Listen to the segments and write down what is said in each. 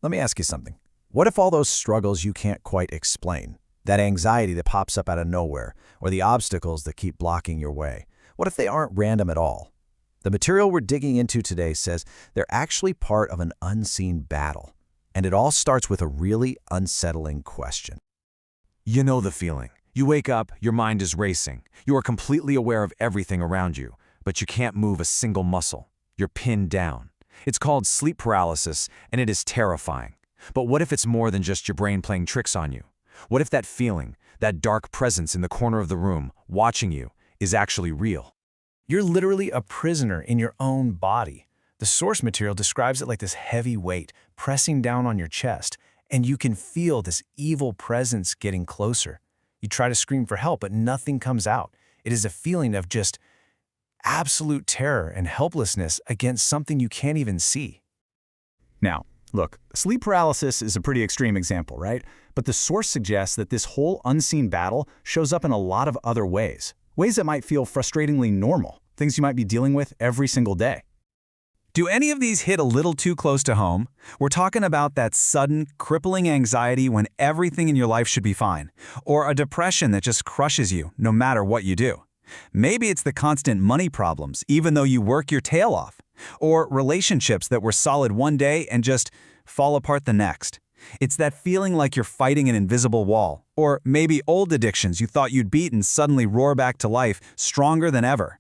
Let me ask you something. What if all those struggles you can't quite explain, that anxiety that pops up out of nowhere, or the obstacles that keep blocking your way, what if they aren't random at all? The material we're digging into today says they're actually part of an unseen battle, and it all starts with a really unsettling question. You know the feeling. You wake up, your mind is racing. You are completely aware of everything around you, but you can't move a single muscle. You're pinned down. It's called sleep paralysis, and it is terrifying. But what if it's more than just your brain playing tricks on you? What if that feeling, that dark presence in the corner of the room, watching you, is actually real? You're literally a prisoner in your own body. The source material describes it like this heavy weight pressing down on your chest, and you can feel this evil presence getting closer. You try to scream for help, but nothing comes out. It is a feeling of just absolute terror and helplessness against something you can't even see. Now, look, sleep paralysis is a pretty extreme example, right? But the source suggests that this whole unseen battle shows up in a lot of other ways that might feel frustratingly normal, things you might be dealing with every single day. Do any of these hit a little too close to home? We're talking about that sudden, crippling anxiety when everything in your life should be fine, or a depression that just crushes you no matter what you do. Maybe it's the constant money problems, even though you work your tail off, or relationships that were solid one day and just fall apart the next. It's that feeling like you're fighting an invisible wall, or maybe old addictions you thought you'd beaten suddenly roar back to life, stronger than ever.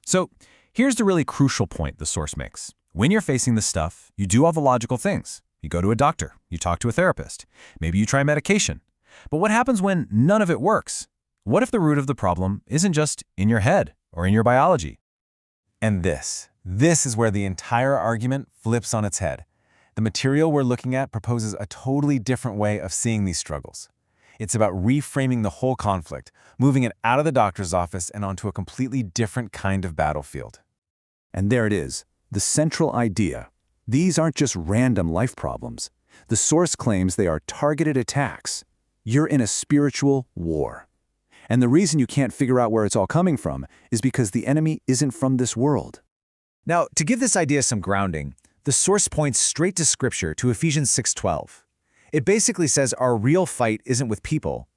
So, here's the really crucial point the source makes. When you're facing this stuff, you do all the logical things. You go to a doctor, you talk to a therapist, maybe you try medication. But what happens when none of it works? What if the root of the problem isn't just in your head or in your biology? And this is where the entire argument flips on its head. The material we're looking at proposes a totally different way of seeing these struggles. It's about reframing the whole conflict, moving it out of the doctor's office and onto a completely different kind of battlefield. And there it is, the central idea. These aren't just random life problems. The source claims they are targeted attacks. You're in a spiritual war. And the reason you can't figure out where it's all coming from is because the enemy isn't from this world. Now, to give this idea some grounding, the source points straight to Scripture, to Ephesians 6:12. It basically says our real fight isn't with people,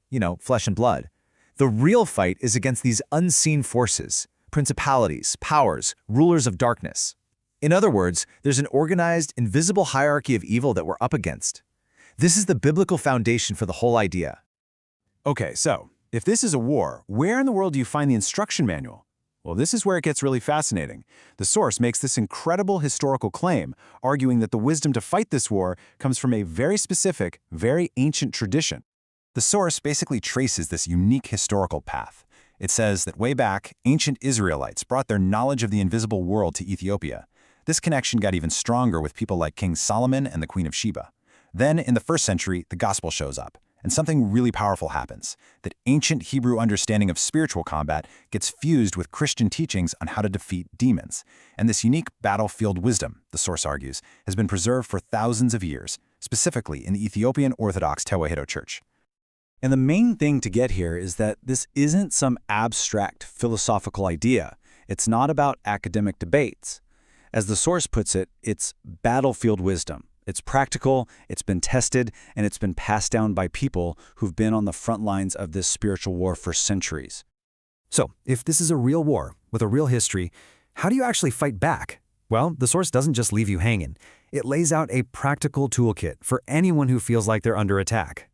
flesh and blood. The real fight is against these unseen forces, principalities, powers, rulers of darkness. In other words, there's an organized, invisible hierarchy of evil that we're up against. This is the biblical foundation for the whole idea. Okay, so if this is a war, where in the world do you find the instruction manual? Well, this is where it gets really fascinating. The source makes this incredible historical claim, arguing that the wisdom to fight this war comes from a very specific, very ancient tradition. The source basically traces this unique historical path. It says that way back, ancient Israelites brought their knowledge of the invisible world to Ethiopia. This connection got even stronger with people like King Solomon and the Queen of Sheba. Then, in the 1st century, the gospel shows up. And something really powerful happens. That ancient Hebrew understanding of spiritual combat gets fused with Christian teachings on how to defeat demons. And this unique battlefield wisdom, the source argues, has been preserved for thousands of years, specifically in the Ethiopian Orthodox Church. And the main thing to get here is that this isn't some abstract philosophical idea. It's not about academic debates. As the source puts it, it's battlefield wisdom. It's practical, it's been tested, and it's been passed down by people who've been on the front lines of this spiritual war for centuries. So, if this is a real war with a real history, how do you actually fight back? Well, the source doesn't just leave you hanging. It lays out a practical toolkit for anyone who feels like they're under attack.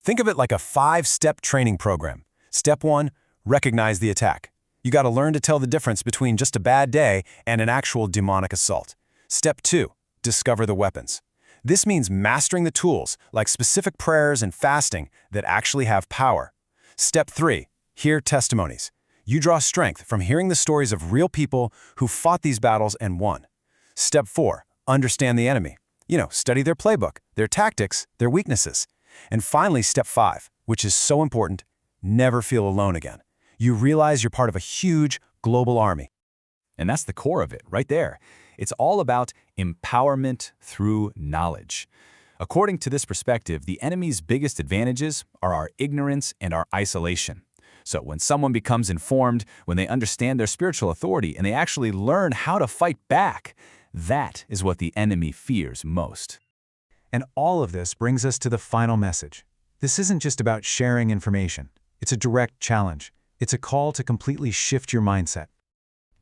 Think of it like a 5-step training program. Step 1, recognize the attack. You got to learn to tell the difference between just a bad day and an actual demonic assault. Step 2, discover the weapons. This means mastering the tools, like specific prayers and fasting, that actually have power. Step 3, hear testimonies. You draw strength from hearing the stories of real people who fought these battles and won. Step 4, understand the enemy. Study their playbook, their tactics, their weaknesses. And finally, step 5, which is so important, never feel alone again. You realize you're part of a huge global army. And that's the core of it, right there. It's all about empowerment through knowledge. According to this perspective, the enemy's biggest advantages are our ignorance and our isolation. So when someone becomes informed, when they understand their spiritual authority and they actually learn how to fight back, that is what the enemy fears most. And all of this brings us to the final message. This isn't just about sharing information. It's a direct challenge. It's a call to completely shift your mindset.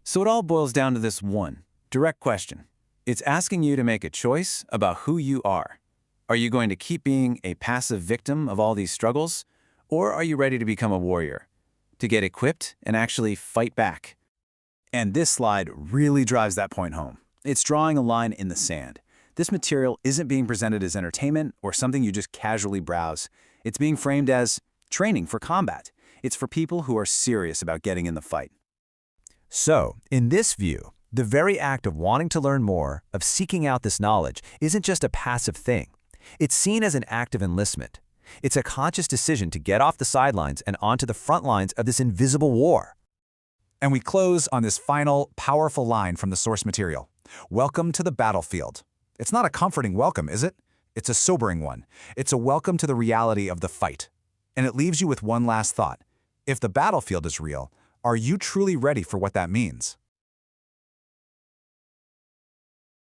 So it all boils down to this one direct question. It's asking you to make a choice about who you are. Are you going to keep being a passive victim of all these struggles? Or are you ready to become a warrior? To get equipped and actually fight back? And this slide really drives that point home. It's drawing a line in the sand. This material isn't being presented as entertainment or something you just casually browse. It's being framed as training for combat. It's for people who are serious about getting in the fight. So, in this view, the very act of wanting to learn more, of seeking out this knowledge, isn't just a passive thing. It's seen as an act of enlistment. It's a conscious decision to get off the sidelines and onto the front lines of this invisible war. And we close on this final, powerful line from the source material. Welcome to the battlefield. It's not a comforting welcome, is it? It's a sobering one. It's a welcome to the reality of the fight. And it leaves you with one last thought. If the battlefield is real, are you truly ready for what that means?